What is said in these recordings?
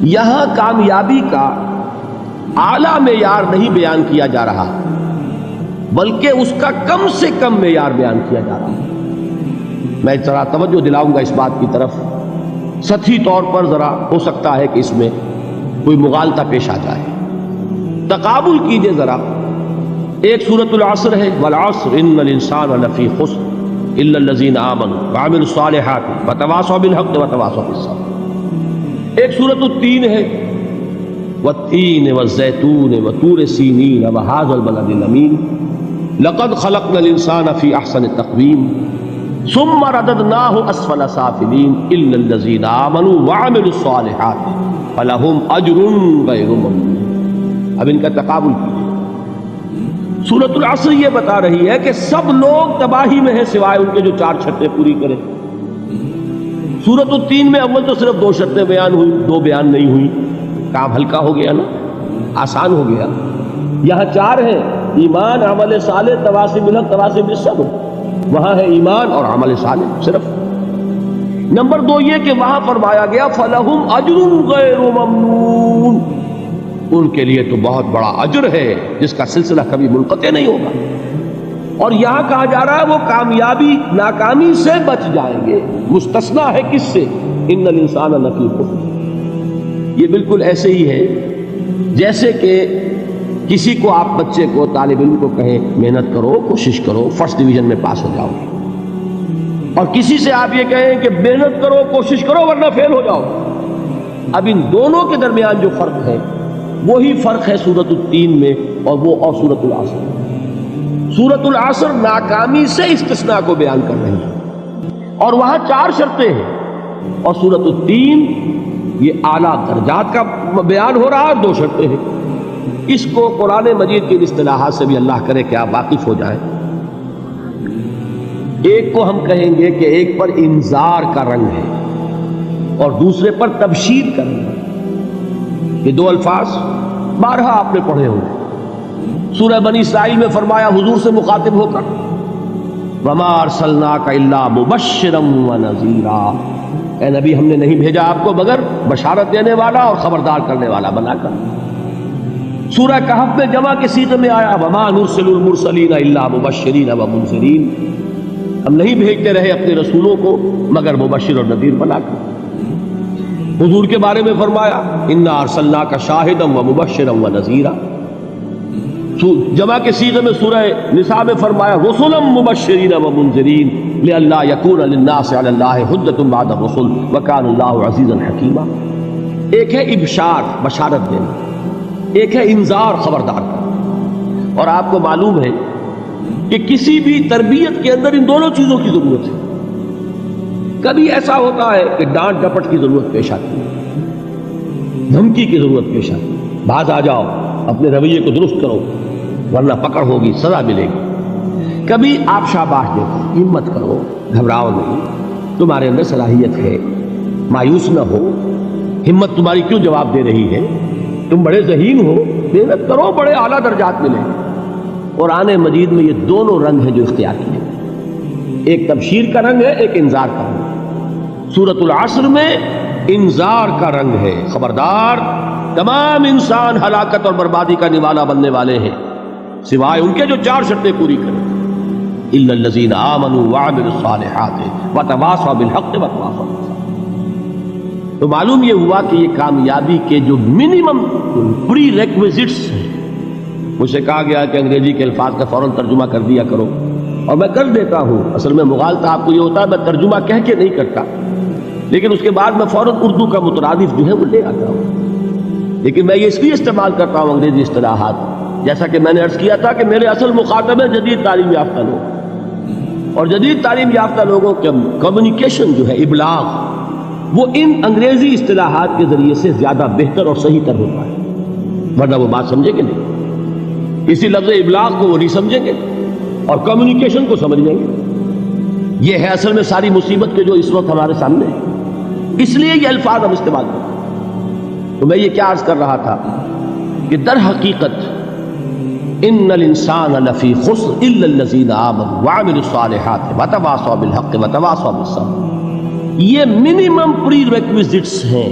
یہاں کامیابی کا اعلیٰ معیار نہیں بیان کیا جا رہا بلکہ اس کا کم سے کم معیار بیان کیا جا رہا ہے۔ میں ذرا توجہ دلاؤں گا اس بات کی طرف، سطحی طور پر ذرا ہو سکتا ہے کہ اس میں کوئی مغالطہ پیش آ جائے، تقابل کیجئے ذرا۔ ایک سورۃ العصر ہے، والعصر ان الانسان لفی خسر الا الذین آمنوا وعملوا الصالحات وتواصوا بالحق وتواصوا بالصبر۔ ایک سورۃ التین ہے، والتین والزیتون وطور سینین وہذا البلد الامین لقد خلقنا الانسان فی احسن تقویم ثم رددناہ اسفل سافلین الا الذین آمنوا وعملوا الصالحات فلہم اجر غیر ممنون۔ اب ان کا تقابل کیجیے۔ سورۃ العصر یہ بتا رہی ہے کہ سب لوگ تباہی میں ہیں سوائے ان کے جو 4 شرطیں پوری کریں۔ سورۃ التین میں اول تو صرف 2 شرطیں بیان ہوئی، 2 بیان نہیں ہوئی، کام ہلکا ہو گیا نا، آسان ہو گیا۔ یہاں 4 ہیں، ایمان، عمل صالح، تواصی بالحق، تواصی بالصبر۔ وہاں ہے ایمان اور عمل صالح صرف۔ نمبر 2 یہ کہ وہاں فرمایا گیا فَلَهُمْ أَجْرٌ غَيْرُ مَمْنُونَ، ان کے لیے تو بہت بڑا اجر ہے جس کا سلسلہ کبھی منقطع نہیں ہوگا۔ اور یہاں کہا جا رہا ہے وہ کامیابی ناکامی سے بچ جائیں گے۔ مستثنیٰ ہے کس سے؟ ان الانسان لفی خسر۔ یہ بالکل ایسے ہی ہے جیسے کہ کسی کو آپ بچے کو، طالب علم کو کہیں محنت کرو، کوشش کرو، فرسٹ ڈویژن میں پاس ہو جاؤ گے، اور کسی سے آپ یہ کہیں کہ محنت کرو، کوشش کرو ورنہ فیل ہو جاؤ۔ اب ان دونوں کے درمیان جو فرق ہے وہی فرق ہے سورۃ التین میں اور سورۃ العصر۔ سورۃ العصر ناکامی سے استثناء کو بیان کر رہی ہے اور وہاں 4 شرطیں ہیں، اور سورۃ التین یہ اعلیٰ درجات کا بیان ہو رہا ہے، 2 شرطیں ہیں۔ اس کو قرآن مجید کی اصطلاحات سے بھی اللہ کرے کہ آپ واقف ہو جائیں۔ ایک کو ہم کہیں گے کہ ایک پر انذار کا رنگ ہے اور دوسرے پر تبشیر کا رنگ ہے۔ یہ 2 الفاظ بارہا آپ نے پڑھے ہوں گے۔ سورہ بنی اسرائیل میں فرمایا حضور سے مخاطب ہو کر وَمَا أَرْسَلْنَاكَ إِلَّا مُبَشِّرًا وَنَذِيرًا، اے نبی ہم نے نہیں بھیجا آپ کو مگر بشارت دینے والا اور خبردار کرنے والا بنا کر۔ سورہ کہف میں جمع کے صیغے میں آیا وَمَا نُرْسِلُ الْمُرْسَلِينَ إِلَّا مُبَشِّرِينَ وَمُنذِرِينَ، ہم نہیں بھیجتے رہے اپنے رسولوں کو مگر مبشر اور نذیر بنا کر۔ حضور کے بارے میں فرمایا اِنَّا أَرْسَلْنَاكَ شَاهِدًا وَمُبَشِّرًا وَنَذِيرًا۔ جمع کے صیغے میں سورہ نساء میں فرمایا رُسُلًا مُبَشِّرِينَ وَمُنذِرِينَ لِئَلَّا يَكُونَ لِلنَّاسِ عَلَى اللَّهِ حُجَّةٌ بَعْدَ الرُّسُلِ وَكَانَ اللَّهُ عَزِيزًا حَكِيمًا۔ ایک ہے ابشار، بشارت دینا، ایک ہے انذار، خبردار کرنا۔ اور آپ کو معلوم ہے کہ کسی بھی تربیت کے اندر ان دونوں چیزوں کی ضرورت ہے۔ کبھی ایسا ہوتا ہے کہ ڈانٹ ڈپٹ کی ضرورت پیش آتی ہے، دھمکی کی ضرورت پیش آتی ہے، باز آ جاؤ، اپنے رویے کو درست کرو ورنہ پکڑ ہوگی، سزا ملے گی۔ کبھی آپ شاباش دیتے، ہمت کرو، گھبراؤ نہیں، تمہارے اندر صلاحیت ہے، مایوس نہ ہو، ہمت تمہاری کیوں جواب دے رہی ہے، تم بڑے ذہین ہو، محنت کرو، بڑے اعلیٰ درجات ملیں گے۔ قرآن مجید میں یہ دونوں رنگ ہیں جو اختیار کیے، ایک تبشیر کا رنگ ہے، ایک انذار کا رنگ ہے۔ سورۃ العصر میں انذار کا رنگ ہے، خبردار، تمام انسان ہلاکت اور بربادی کا نوالا بننے والے ہیں سوائے ان کے جو 4 شرطیں پوری کریں، الا الذین آمنوا وعملوا الصالحات وتواصوا بالحق وتواصوا بالصبر۔ تو معلوم یہ ہوا کہ یہ کامیابی کے جو منیمم پری ریکویزٹس ہیں، مجھ سے کہا گیا کہ انگریزی کے الفاظ کا فوراً ترجمہ کر دیا کرو، اور میں کر دیتا ہوں۔ اصل میں مغالطہ آپ کو یہ ہوتا ہے میں ترجمہ کہہ کے نہیں کرتا، لیکن اس کے بعد میں فوراً اردو کا مترادف جو ہے وہ لے آتا ہوں، لیکن میں یہ اس لیے استعمال کرتا ہوں انگریزی اصطلاحات، جیسا کہ میں نے عرض کیا تھا کہ میرے اصل مخاطب ہیں جدید تعلیم یافتہ لوگ، اور جدید تعلیم یافتہ لوگوں کے کمیونیکیشن جو ہے، ابلاغ، وہ ان انگریزی اصطلاحات کے ذریعے سے زیادہ بہتر اور صحیح تر ہوتا ہے، ورنہ وہ بات سمجھیں گے نہیں، اسی لفظ ابلاغ کو وہ نہیں سمجھیں گے اور کمیونیکیشن کو سمجھ لیں گے۔ یہ ہے اصل میں ساری مصیبت کے جو اس وقت ہمارے سامنے ہے، اس لیے یہ الفاظ ہم استعمال کرتے ہیں۔ تو میں یہ کیا عرض کر رہا تھا کہ در حقیقت ان الانسان لفی خسر الا الذین آمنوا وعملوا الصالحات وتواصوا بالحق وتواصوا بالصبر، یہ منیمم پری ریکویزٹس ہیں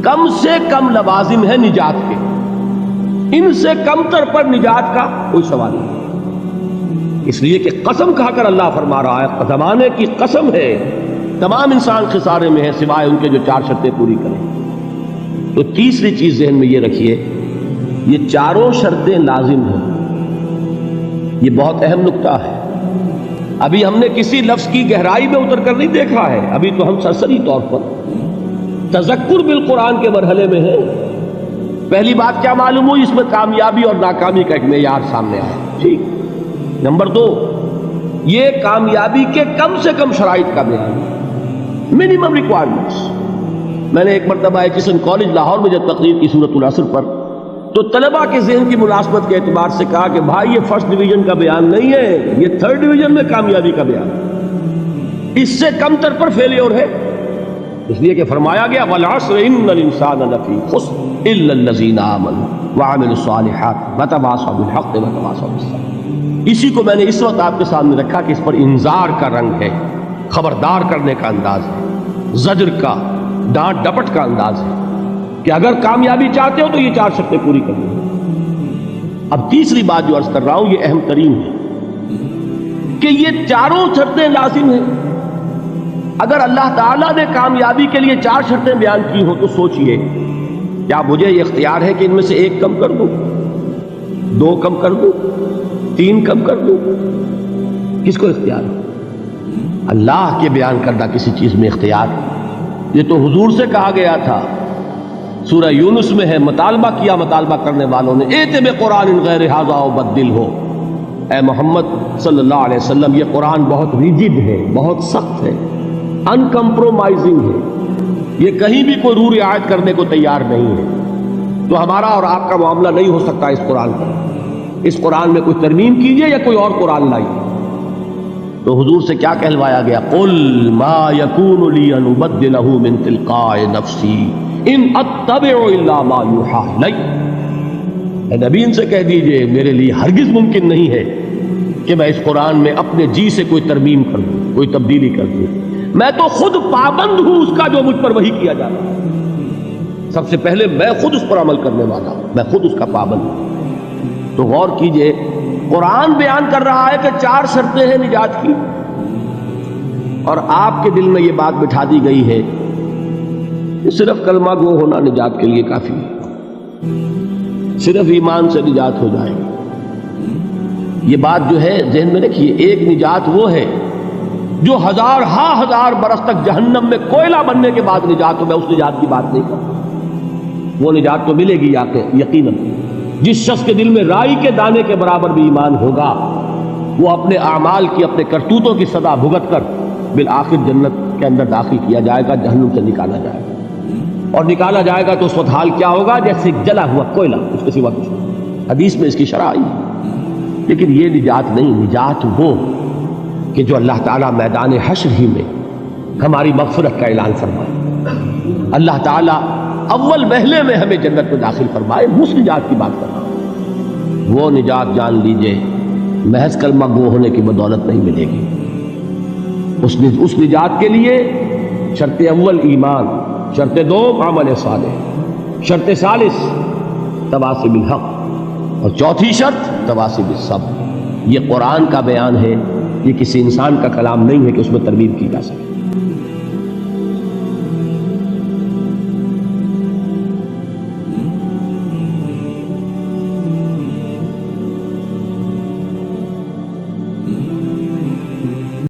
کم سے کم لوازم ہے نجات کے، ان سے کم تر پر نجات کا کوئی سوال نہیں، اس لیے کہ قسم کھا کر اللہ فرما رہا ہے، زمانے کی قسم ہے، تمام انسان خسارے میں ہے سوائے ان کے جو 4 شرطیں پوری کریں۔ تو تیسری چیز ذہن میں یہ رکھیے، یہ چاروں شرطیں لازم ہیں، یہ بہت اہم نکتہ ہے۔ ابھی ہم نے کسی لفظ کی گہرائی میں اتر کر نہیں دیکھا ہے، ابھی تو ہم سرسری طور پر تذکر بالقرآن کے مرحلے میں ہیں۔ پہلی بات کیا معلوم ہوئی؟ اس میں کامیابی اور ناکامی کا ایک معیار سامنے آیا، ٹھیک۔ نمبر 2، یہ کامیابی کے کم سے کم شرائط کا بیان، منیمم ریکوائرمنٹس۔ میں نے ایک مرتبہ ایچسن کالج لاہور میں جب تقریر کی سورۃ العصر پر، تو طلباء کے ذہن کی ملازمت کے اعتبار سے کہا کہ بھائی یہ فرسٹ ڈویژن کا بیان نہیں ہے، یہ 3rd ڈویژن میں کامیابی کا بیان ہے، اس سے کم تر پر فیلیور ہے، اس لیے کہ فرمایا گیا والعصر ان الانسان لفی خسر الا الذین آمنوا وعملوا الصالحات وتواصوا بالحق وتواصوا بالصبر۔ اسی کو میں نے اس وقت آپ کے سامنے رکھا کہ اس پر انذار کا رنگ ہے، خبردار کرنے کا انداز ہے، زجر کا، ڈانٹ ڈپٹ کا انداز ہے کہ اگر کامیابی چاہتے ہو تو یہ 4 شرطیں پوری کرنی۔ اب تیسری بات جو عرض کر رہا ہوں یہ اہم ترین ہے کہ یہ چاروں شرطیں لازم ہیں۔ اگر اللہ تعالیٰ نے کامیابی کے لیے 4 شرطیں بیان کی ہوں تو سوچئے، کیا مجھے یہ اختیار ہے کہ ان میں سے 1 کم کر دوں، 2 کم کر دوں، 3 کم کر دوں؟ کس کو اختیار ہے؟ اللہ کے بیان کردہ کسی چیز میں اختیار۔ یہ تو حضور سے کہا گیا تھا، سورہ یونس میں ہے، مطالبہ کیا مطالبہ کرنے والوں نے، ایت بقرآن غیر ھذا وبدل ہو، اے محمد صلی اللہ علیہ وسلم یہ قرآن بہت ریجڈ ہے، بہت سخت ہے، ان کمپرومائزنگ ہے، یہ کہیں بھی کوئی رو رعایت کرنے کو تیار نہیں ہے، تو ہمارا اور آپ کا معاملہ نہیں ہو سکتا اس قرآن پر، اس قرآن میں کوئی ترمیم کیجئے یا کوئی اور قرآن لائیے۔ تو حضور سے کیا کہلوایا گیا؟ قل ما یکون لی ان ابدلہ من تلقاء نفسی ان اتبع الا ما یوحی الی۔ اے نبی ان سے کہہ دیجئے میرے لیے ہرگز ممکن نہیں ہے کہ میں اس قرآن میں اپنے جی سے کوئی ترمیم کر دوں، کوئی تبدیلی کر دوں، میں تو خود پابند ہوں اس کا جو مجھ پر وحی کیا جاتا ہے، سب سے پہلے میں خود اس پر عمل کرنے والا ہوں، میں خود اس کا پابند ہوں۔ تو غور کیجئے، قرآن بیان کر رہا ہے کہ 4 شرطیں ہیں نجات کی، اور آپ کے دل میں یہ بات بٹھا دی گئی ہے کہ صرف کلمہ گو ہونا نجات کے لیے کافی ہے، صرف ایمان سے نجات ہو جائے گی۔ یہ بات جو ہے ذہن میں رکھیے، ایک نجات وہ ہے جو ہزار برس تک جہنم میں کوئلہ بننے کے بعد نجات ہو، میں اس نجات کی بات نہیں کرتا، وہ نجات تو ملے گی یقیناً۔ جس شخص کے دل میں رائی کے دانے کے برابر بھی ایمان ہوگا، وہ اپنے اعمال کی، اپنے کرتوتوں کی سزا بھگت کر بالآخر جنت کے اندر داخل کیا جائے گا، جہنم سے نکالا جائے گا، اور نکالا جائے گا تو اس وقت حال کیا ہوگا؟ جیسے جلا ہوا کوئلہ، اس کے سوا کچھ نہیں۔ حدیث میں اس کی شرح آئی ہے۔ لیکن یہ نجات نہیں، نجات وہ کہ جو اللہ تعالیٰ میدان حشر ہی میں ہماری مغفرت کا اعلان فرمائے، اللہ تعالیٰ اول محلے میں ہمیں جنت میں داخل فرمائے، اس نجات کی بات کر رہا ہوں۔ وہ نجات جان لیجئے محض کلمہ گو ہونے کی بدولت نہیں ملے گی، اس نجات کے لیے شرط اول ایمان، شرط دوم عمل صالح، شرط ثالث تواصی بالحق، اور چوتھی شرط تواصی بالصبر۔ یہ قرآن کا بیان ہے، یہ کسی انسان کا کلام نہیں ہے کہ اس میں ترمیم کی جا سکے۔